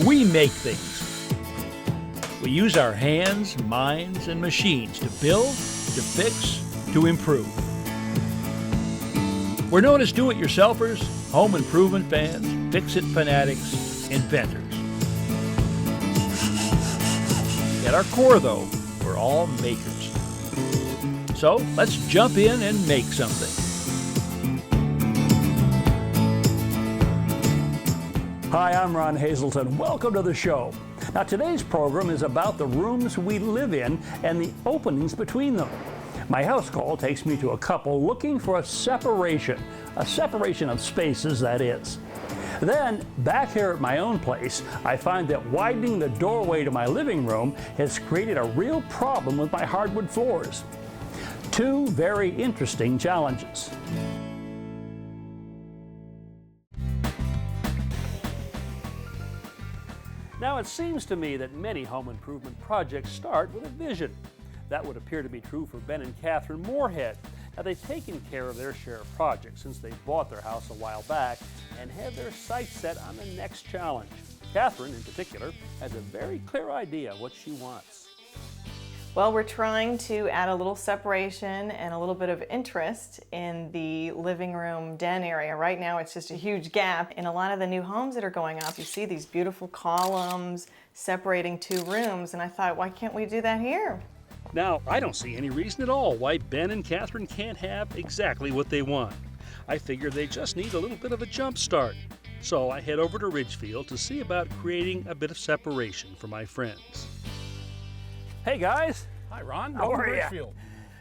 We make things. We use our hands, minds, and machines to build, to fix, to improve. We're known as do-it-yourselfers, home improvement fans, fix-it fanatics, inventors. At our core, though, we're all makers. So let's jump in and make something. Hi, I'm Ron Hazelton. Welcome to the show. Now, today's program is about the rooms we live in and the openings between them. My house call takes me to a couple looking for a separation of spaces, that is. Then, back here at my own place, I find that widening the doorway to my living room has created a real problem with my hardwood floors. Two very interesting challenges. Now, it seems to me that many home improvement projects start with a vision. That would appear to be true for Ben and Catherine Moorhead. Now, they've taken care of their share of projects since they bought their house a while back and have their sights set on the next challenge. Catherine, in particular, has a very clear idea of what she wants. Well, we're trying to add a little separation and a little bit of interest in the living room den area. Right now it's just a huge gap. In a lot of the new homes that are going up, you see these beautiful columns separating two rooms, and I thought, why can't we do that here? Now, I don't see any reason at all why Ben and Catherine can't have exactly what they want. I figure they just need a little bit of a jump start. So I head over to Ridgefield to see about creating a bit of separation for my friends. Hey, guys. Hi, Ron. How are ya? Ridgefield.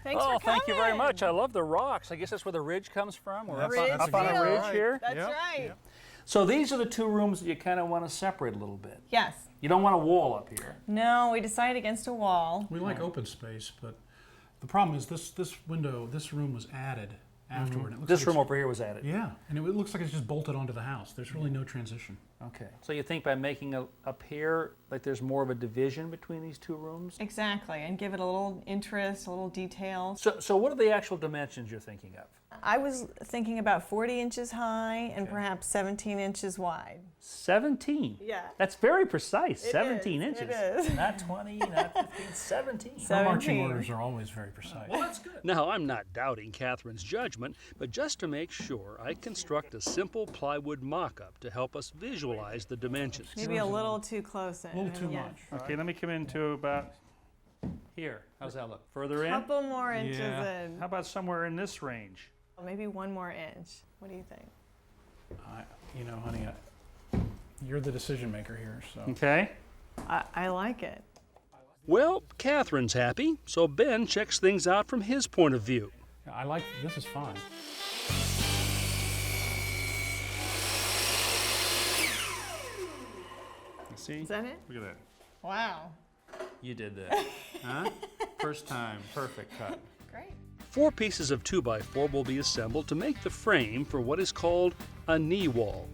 Thanks for coming. Thank you very much. I love the rocks. I guess that's where the ridge comes from. We're up on a Ridgefield. ridge here. That's Yep. right. Yep. So these are the two rooms that you kind of want to separate a little bit. Yes. You don't want a wall up here. No, we decided against a wall. We like open space, but the problem is this room was added afterward. It looks This like room it's- over here was added. Yeah, and it looks like it's just bolted onto the house. There's really no transition. Okay. So you think by making up here, like there's more of a division between these two rooms? Exactly, and give it a little interest, a little detail. So what are the actual dimensions you're thinking of? I was thinking about 40 inches high and perhaps 17 inches wide. 17. Yeah. That's very precise. It 17 is, inches. it is. Not 20, not 15, 17. Our marching 17. orders are always very precise. Well, that's good. Now, I'm not doubting Catherine's judgment, but just to make sure, I construct a simple plywood mock-up to help us visualize the dimensions. Maybe a little too close in. A little too yeah. much. Okay, let me come into about here. How's that look? Further in? Couple more inches Yeah. in. How about somewhere in this range? Maybe one more inch. What do you think? Honey, you're the decision maker here, so. Okay. I like it. Well, Catherine's happy, so Ben checks things out from his point of view. I like, this is fine. See? Is that it? Look at that. Wow. You did that. Huh? First time. Perfect cut. Great. 4 pieces of 2x4 will be assembled to make the frame for what is called a knee wall.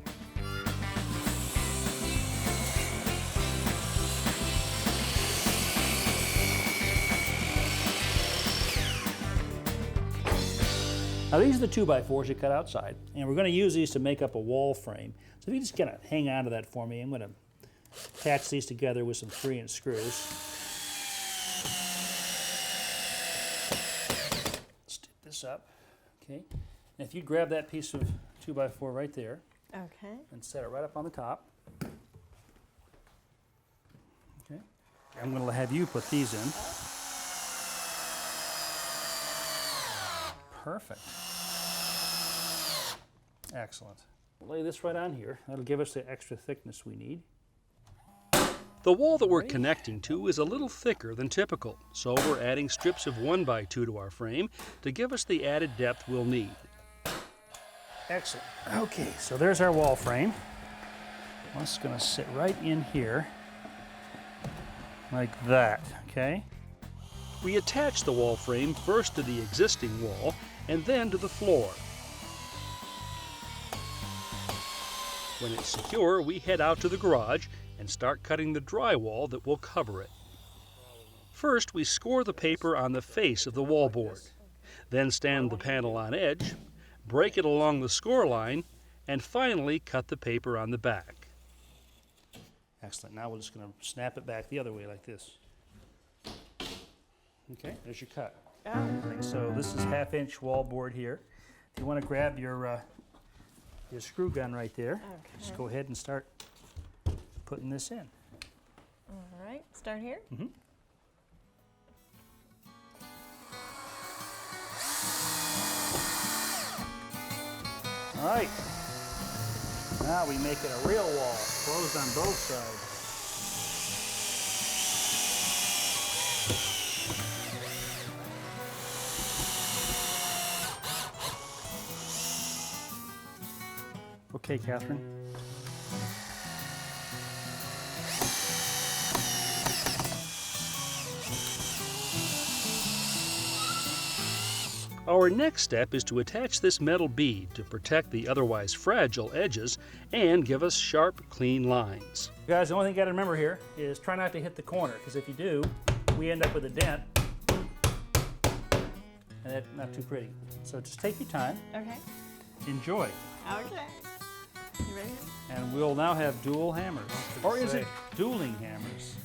Now these are the 2x4s you cut outside, and we're going to use these to make up a wall frame. So if you just kind of hang on to that for me, I'm going to attach these together with some 3-inch screws. Stick this up, okay? And if you grab that piece of 2x4 right there Okay. and set it right up on the top. Okay. I'm going to have you put these in. Perfect. Excellent. We'll lay this right on here. That'll give us the extra thickness we need. The wall that we're connecting to is a little thicker than typical, so we're adding strips of 1x2 to our frame to give us the added depth we'll need. Excellent. Okay, so there's our wall frame. Well, it's going to sit right in here, like that, okay? We attach the wall frame first to the existing wall and then to the floor. When it's secure, we head out to the garage and start cutting the drywall that will cover it. First, we score the paper on the face of the wallboard, then stand the panel on edge, break it along the score line, and finally cut the paper on the back. Excellent. Now we're just going to snap it back the other way like this. Okay, there's your cut. Oh. So this is 1/2-inch wall board here. If you want to grab your screw gun right there, just go ahead and start putting this in. All right, start here. Mm-hmm. All right. Now we make it a real wall, closed on both sides. Okay, Catherine. Our next step is to attach this metal bead to protect the otherwise fragile edges and give us sharp, clean lines. Guys, the only thing you got to remember here is try not to hit the corner, because if you do, we end up with a dent, and that's not too pretty. So just take your time, Okay. enjoy, Okay. You ready? and we'll now have dual hammers. Or is it dueling hammers?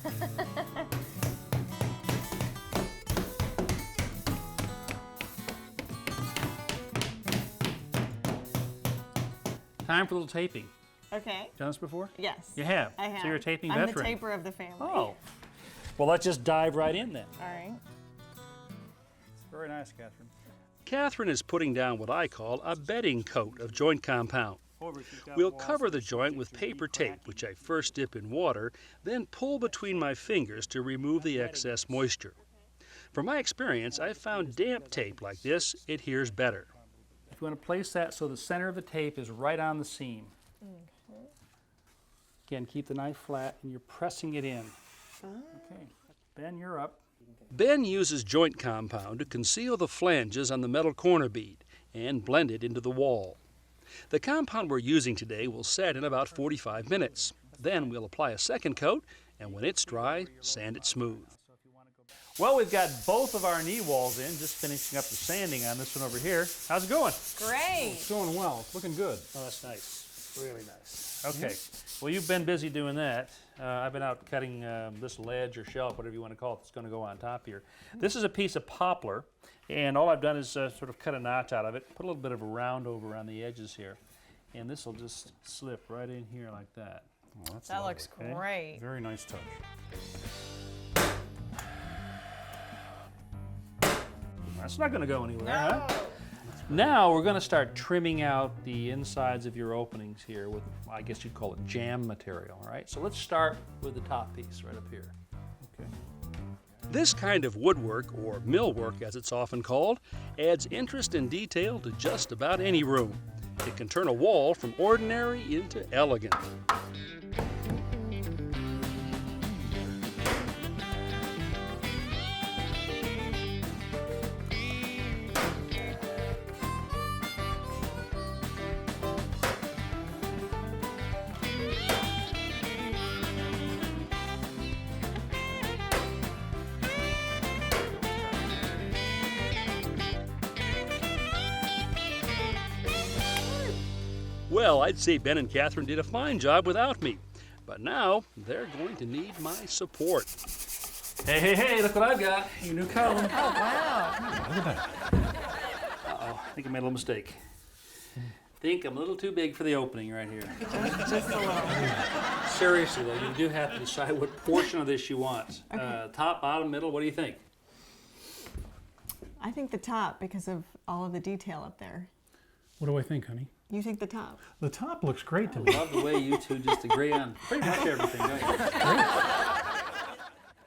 Time for a little taping. Okay. Done this before? Yes. You have? I have. So you're a taping I'm veteran. the taper of the family. Oh. Well, let's just dive right in then. All right. Very nice, Catherine. Catherine is putting down what I call a bedding coat of joint compound. We'll cover the joint with paper tape, which I first dip in water, then pull between my fingers to remove the excess moisture. From my experience, I've found damp tape like this adheres better. If you want to place that so the center of the tape is right on the seam. Again, keep the knife flat and you're pressing it in. Okay, Ben, you're up. Ben uses joint compound to conceal the flanges on the metal corner bead and blend it into the wall. The compound we're using today will set in about 45 minutes. Then we'll apply a second coat, and when it's dry, sand it smooth. Well, we've got both of our knee walls in, just finishing up the sanding on this one over here. How's it going? Great. It's going well. It's looking good. Oh, that's nice. Really nice. Okay. Well, you've been busy doing that. I've been out cutting this ledge or shelf, whatever you want to call it, that's going to go on top here. This is a piece of poplar, and all I've done is sort of cut a notch out of it, put a little bit of a round over on the edges here, and this will just slip right in here like that. Oh, that's That lovely. looks great. Very nice touch. That's not going to go anywhere, No. huh? Now we're going to start trimming out the insides of your openings here with, I guess you'd call it jam material, all right? So let's start with the top piece right up here. Okay. This kind of woodwork, or millwork as it's often called, adds interest and detail to just about any room. It can turn a wall from ordinary into elegant. Well, I'd say Ben and Catherine did a fine job without me, but now they're going to need my support. Hey, hey, hey, look what I've got. Your new column. Oh, wow. Look at that. Uh-oh, I think I made a little mistake. I think I'm a little too big for the opening right here. Just a little. Seriously, though, you do have to decide what portion of this you want. Top, bottom, middle, what do you think? I think the top because of all of the detail up there. What do I think, honey? You think the top? The top looks great to me. Love the way you two just agree on pretty much everything, don't you?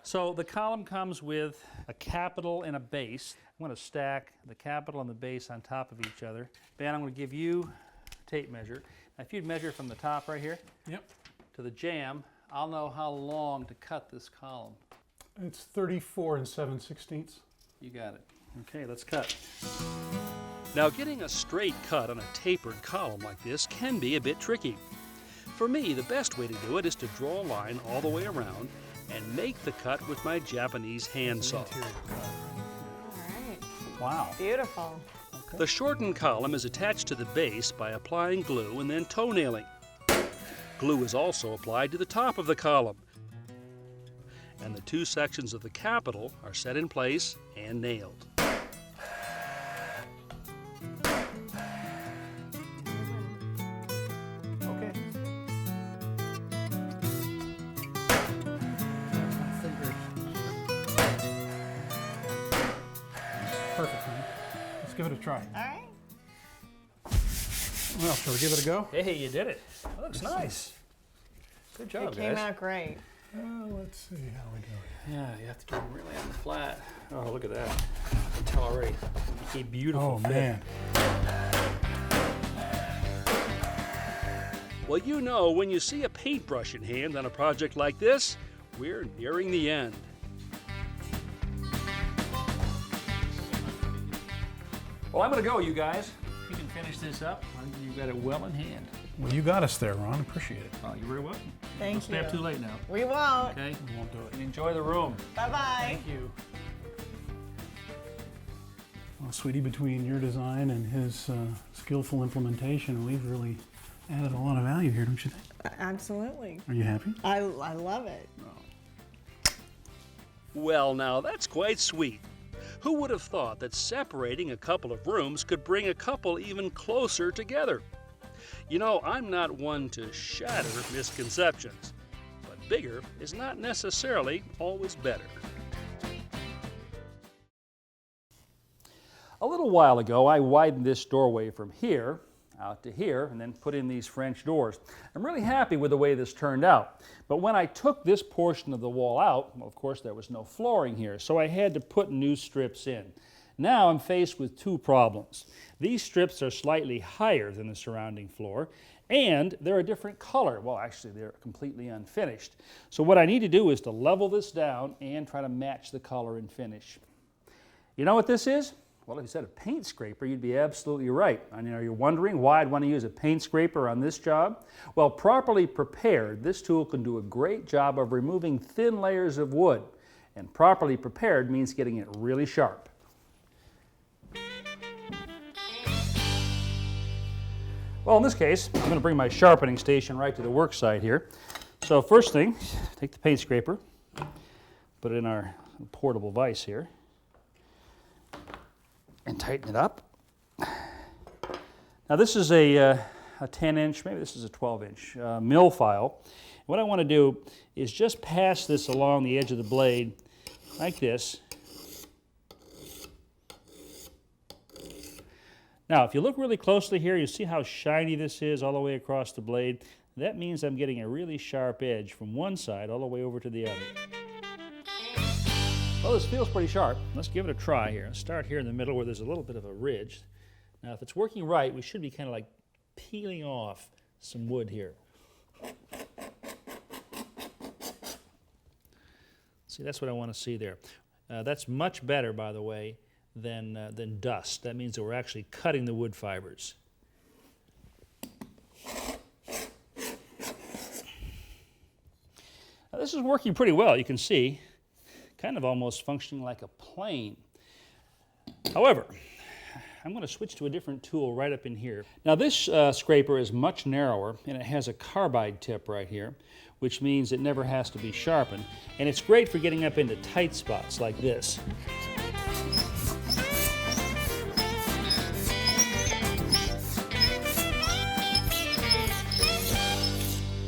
So the column comes with a capital and a base. I'm going to stack the capital and the base on top of each other. Ben, I'm going to give you a tape measure. Now, if you'd measure from the top right here Yep. to the jamb, I'll know how long to cut this column. It's 34 7/16. You got it. Okay, let's cut. Now, getting a straight cut on a tapered column like this can be a bit tricky. For me, the best way to do it is to draw a line all the way around and make the cut with my Japanese handsaw. All right. Wow. Beautiful. The shortened column is attached to the base by applying glue and then toe nailing. Glue is also applied to the top of the column. And the two sections of the capital are set in place and nailed. Okay. Perfect, man. Let's give it a try. All right. Well, shall we give it a go? Hey, you did it. That looks nice. Good job, It came out great. Let's see how we go. Yeah, you have to do it really on the flat. Oh, look at that. I can tell already. A beautiful Oh, fit. man. Well, you know, when you see a paintbrush in hand on a project like this, we're nearing the end. Well, I'm going to go, you guys. You can finish this up. I think you've got it well in hand. Well, you got us there, Ron. Appreciate it. Oh, you're very welcome. Thank Don't stay up you. too late now. We won't. Okay? We won't do it. And enjoy the room. Bye-bye. Thank you. Well, sweetie, between your design and his skillful implementation, we've really added a lot of value here, don't you think? Absolutely. Are you happy? I love it. Well, now that's quite sweet. Who would have thought that separating a couple of rooms could bring a couple even closer together? You know, I'm not one to shatter misconceptions, but bigger is not necessarily always better. A little while ago, I widened this doorway from here out to here and then put in these French doors. I'm really happy with the way this turned out. But when I took this portion of the wall out, well, of course there was no flooring here, so I had to put new strips in. Now I'm faced with two problems. These strips are slightly higher than the surrounding floor, and they're a different color. Well, actually, they're completely unfinished. So what I need to do is to level this down and try to match the color and finish. You know what this is? Well, if you said a paint scraper, you'd be absolutely right. I mean, are you wondering why I'd want to use a paint scraper on this job? Well, properly prepared, this tool can do a great job of removing thin layers of wood. And properly prepared means getting it really sharp. Well, in this case, I'm going to bring my sharpening station right to the work site here. So first thing, take the paint scraper, put it in our portable vise here, and tighten it up. Now this is a 10-inch, maybe this is a 12-inch mill file. What I want to do is just pass this along the edge of the blade like this. Now if you look really closely here, you see how shiny this is all the way across the blade. That means I'm getting a really sharp edge from one side all the way over to the other. Well, this feels pretty sharp. Let's give it a try here. Let's start here in the middle where there's a little bit of a ridge. Now, if it's working right, we should be kind of like peeling off some wood here. See, that's what I want to see there. That's much better, by the way, than dust. That means that we're actually cutting the wood fibers. Now, this is working pretty well, you can see. Kind of almost functioning like a plane. However, I'm going to switch to a different tool right up in here. Now this scraper is much narrower and it has a carbide tip right here, which means it never has to be sharpened. And it's great for getting up into tight spots like this.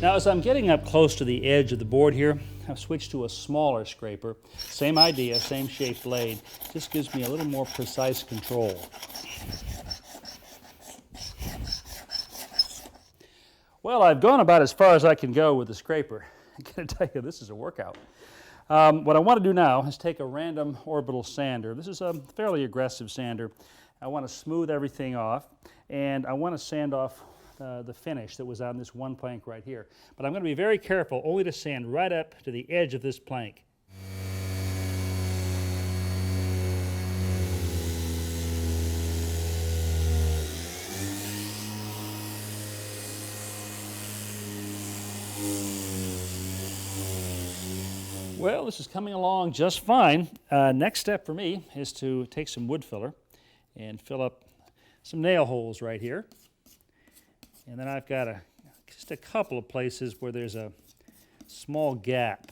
Now as I'm getting up close to the edge of the board here, I've switched to a smaller scraper. Same idea, same shaped blade. Just gives me a little more precise control. Well, I've gone about as far as I can go with the scraper. I'm going to tell you, this is a workout. What I want to do now is take a random orbital sander. This is a fairly aggressive sander. I want to smooth everything off, and I want to sand off the finish that was on this one plank right here. But I'm going to be very careful only to sand right up to the edge of this plank. Well, this is coming along just fine. Next step for me is to take some wood filler and fill up some nail holes right here. And then I've got to just a couple of places where there's a small gap.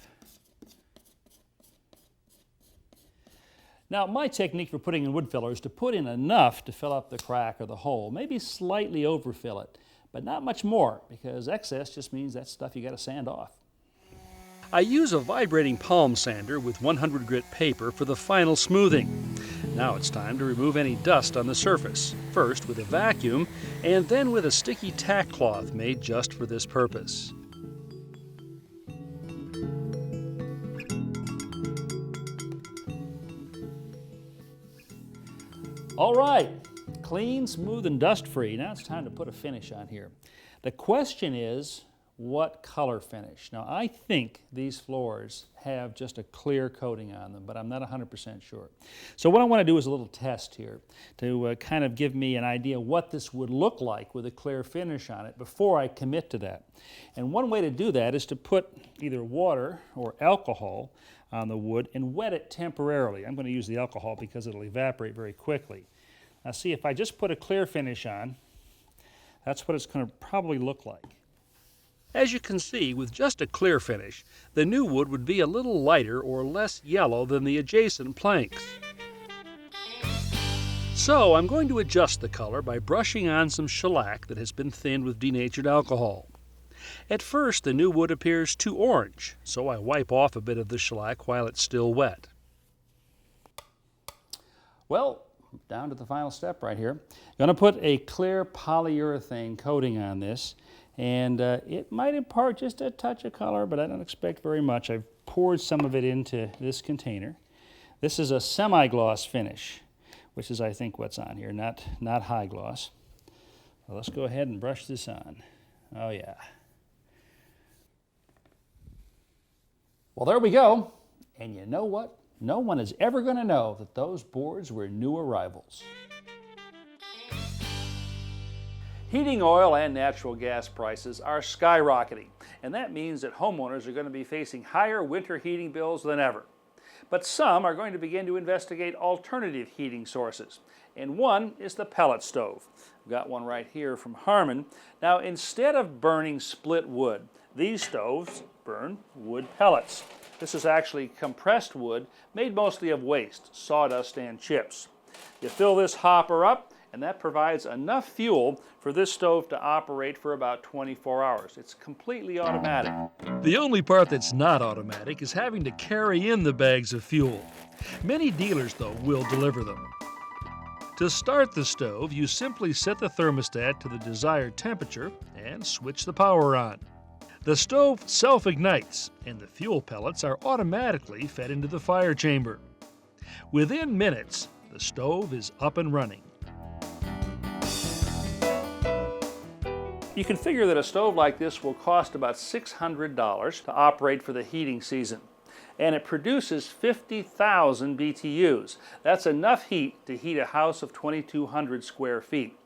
Now, my technique for putting in wood filler is to put in enough to fill up the crack or the hole, maybe slightly overfill it, but not much more, because excess just means that's stuff you got to sand off. I use a vibrating palm sander with 100 grit paper for the final smoothing. Now it's time to remove any dust on the surface, first with a vacuum and then with a sticky tack cloth made just for this purpose. All right, clean, smooth, and dust-free. Now it's time to put a finish on here. The question is, what color finish? Now, I think these floors have just a clear coating on them, but I'm not 100% sure. So what I want to do is a little test here to kind of give me an idea what this would look like with a clear finish on it before I commit to that. And one way to do that is to put either water or alcohol on the wood and wet it temporarily. I'm going to use the alcohol because it'll evaporate very quickly. Now see, if I just put a clear finish on, that's what it's going to probably look like. As you can see, with just a clear finish, the new wood would be a little lighter or less yellow than the adjacent planks. So I'm going to adjust the color by brushing on some shellac that has been thinned with denatured alcohol. At first, the new wood appears too orange, so I wipe off a bit of the shellac while it's still wet. Well, down to the final step right here. I'm going to put a clear polyurethane coating on this, and it might impart just a touch of color, but I don't expect very much. I've poured some of it into this container. This is a semi-gloss finish, which is, I think, what's on here, not high gloss. Well, let's go ahead and brush this on. Oh, yeah. Well, there we go. And you know what? No one is ever going to know that those boards were new arrivals. Heating oil and natural gas prices are skyrocketing, and that means that homeowners are going to be facing higher winter heating bills than ever. But some are going to begin to investigate alternative heating sources, and one is the pellet stove. I've got one right here from Harmon. Now, instead of burning split wood, these stoves burn wood pellets. This is actually compressed wood made mostly of waste, sawdust, and chips. You fill this hopper up, and that provides enough fuel for this stove to operate for about 24 hours. It's completely automatic. The only part that's not automatic is having to carry in the bags of fuel. Many dealers, though, will deliver them. To start the stove, you simply set the thermostat to the desired temperature and switch the power on. The stove self-ignites, and the fuel pellets are automatically fed into the fire chamber. Within minutes, the stove is up and running. You can figure that a stove like this will cost about $600 to operate for the heating season. And it produces 50,000 BTUs. That's enough heat to heat a house of 2,200 square feet.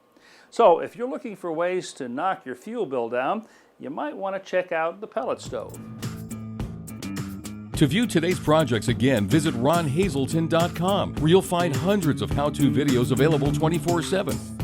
So if you're looking for ways to knock your fuel bill down, you might want to check out the pellet stove. To view today's projects again, visit ronhazelton.com, where you'll find hundreds of how-to videos available 24/7.